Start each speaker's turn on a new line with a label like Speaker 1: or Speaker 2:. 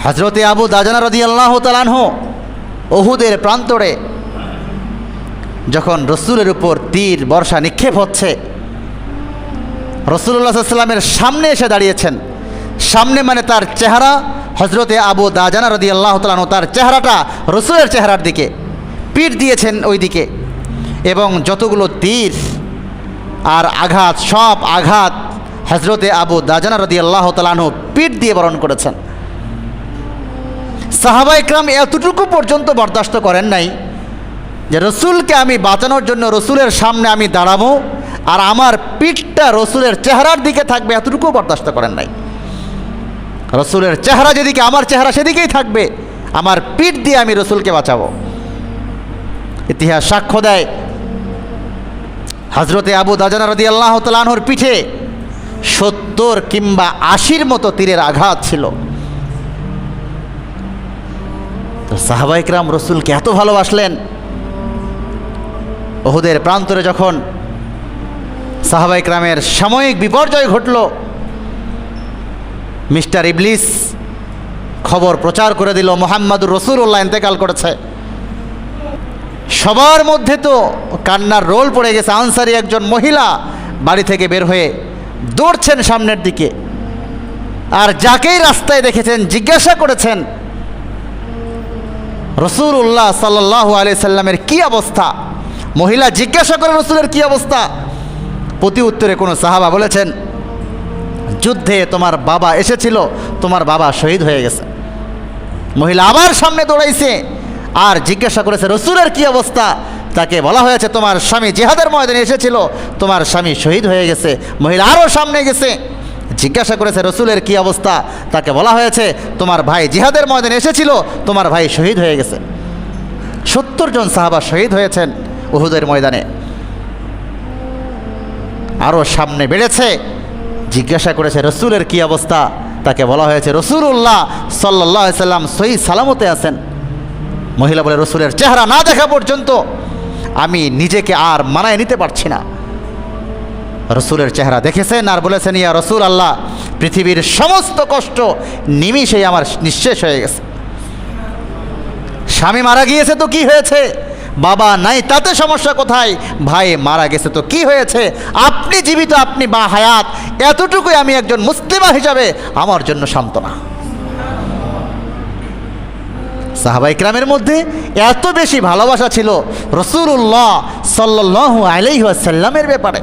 Speaker 1: হযরতে আবু দাজানা রাদিয়াল্লাহু তাআলা আনহু উহুদের প্রান্তরে যখন রসুলের উপর তীর বর্ষা নিক্ষেপ হচ্ছে, রাসূলুল্লাহ সাল্লাল্লাহু আলাইহি ওয়াসাল্লামের সামনে এসে দাঁড়িয়েছেন। সামনে মানে তার চেহারা, হযরতে আবু দাজানা রাদিয়াল্লাহু তাআলা আনহু তার চেহারাটা রসুলের চেহারার দিকে, পিঠ দিয়েছেন ওই দিকে, এবং যতগুলো তীর আর আঘাত, সব আঘাত হযরতে আবু দাজানা রাদিয়াল্লাহু তাআলা আনহু পিঠ দিয়ে বরণ করেছেন। সাহাবায়ে কেরাম এতটুকু পর্যন্ত বরদাস্ত করেন নাই যে রসুলকে আমি বাঁচানোর জন্য রসুলের সামনে আমি দাঁড়াবো আর আমার পিঠটা রসুলের চেহারার দিকে থাকবে, এতটুকু বরদাস্ত করেন নাই। রসুলের চেহারা যেদিকে, আমার চেহারা সেদিকেই থাকবে, আমার পিঠ দিয়ে আমি রসুলকে বাঁচাবো। ইতিহাস সাক্ষ্য দেয় হযরতে আবু দাজানা রাদিয়াল্লাহু তাআলা আনহুর পিঠে 70 কিংবা 80-র মতো তীরের আঘাত ছিল। তো সাহাবায়ে কেরাম রসুলকে এত ভালোবাসলেন, উহুদের প্রান্তরে যখন সাহাবায়ে কেরামের সাময়িক বিপর্যয় ঘটল, মিস্টার ইবলিস খবর প্রচার করে দিল মুহাম্মাদুর রাসূলুল্লাহ ইন্তেকাল করেছে। সবার মধ্যে তো কান্নার রোল পড়ে গেছে। আনসারী একজন মহিলা বাড়ি থেকে বের হয়ে দৌড়ছেন সামনের দিকে, আর যাকেই রাস্তায় দেখেছেন জিজ্ঞাসা করেছেন রাসূলুল্লাহ সাল্লাল্লাহু আলাইহি সাল্লামের কি অবস্থা। মহিলা জিজ্ঞাসা করে রসুলের কি অবস্থা। প্রতি উত্তরে কোনো সাহাবা বলেছেন, যুদ্ধে তোমার বাবা এসেছিল, তোমার বাবা শহীদ হয়ে গেছে। মহিলা আবার সামনে দৌড়াইছে আর জিজ্ঞাসা করেছে রসুলের কি অবস্থা। তাকে বলা হয়েছে, তোমার স্বামী জিহাদের ময়দানে এসেছিল, তোমার স্বামী শহীদ হয়ে গেছে। মহিলা আরও সামনে গেছে, জিজ্ঞাসা করেছে রসুলের কি অবস্থা। তাকে বলা হয়েছে, তোমার ভাই জিহাদের ময়দানে এসেছিল, তোমার ভাই শহীদ হয়ে গেছে। 70 জন সাহাবা শহীদ হয়েছেন উহুদের ময়দানে। আরও সামনে বেড়েছে, জিজ্ঞাসা করেছে রসুলের কি অবস্থা। তাকে বলা হয়েছে রাসূলুল্লাহ সাল্লাল্লাহু আলাইহি সাল্লাম সহি সালামতে আছেন। মহিলা বলে, রসুলের চেহারা না দেখা পর্যন্ত আমি নিজেকে আর মানায় নিতে পারছি না। রসুলের চেহারা দেখেছেন আর বলেছেন, ইয়া রসুল আল্লাহ, পৃথিবীর সমস্ত কষ্ট নিমিষেই আমার নিঃশেষ হয়ে গেছে। স্বামী মারা গিয়েছে তো কি হয়েছে, বাবা নাই তাতে সমস্যা কোথায়, ভাই মারা গেছে তো কি হয়েছে, আপনি জীবিত, আপনি বা হায়াত, এতটুকুই আমি একজন মুসলিমা হিসাবে আমার জন্য সান্ত্বনা। সাহাবায়ে কেরামের মধ্যে এত বেশি ভালোবাসা ছিল রাসূলুল্লাহ সাল্লাল্লাহু আলাইহি ওয়াসাল্লামের ব্যাপারে।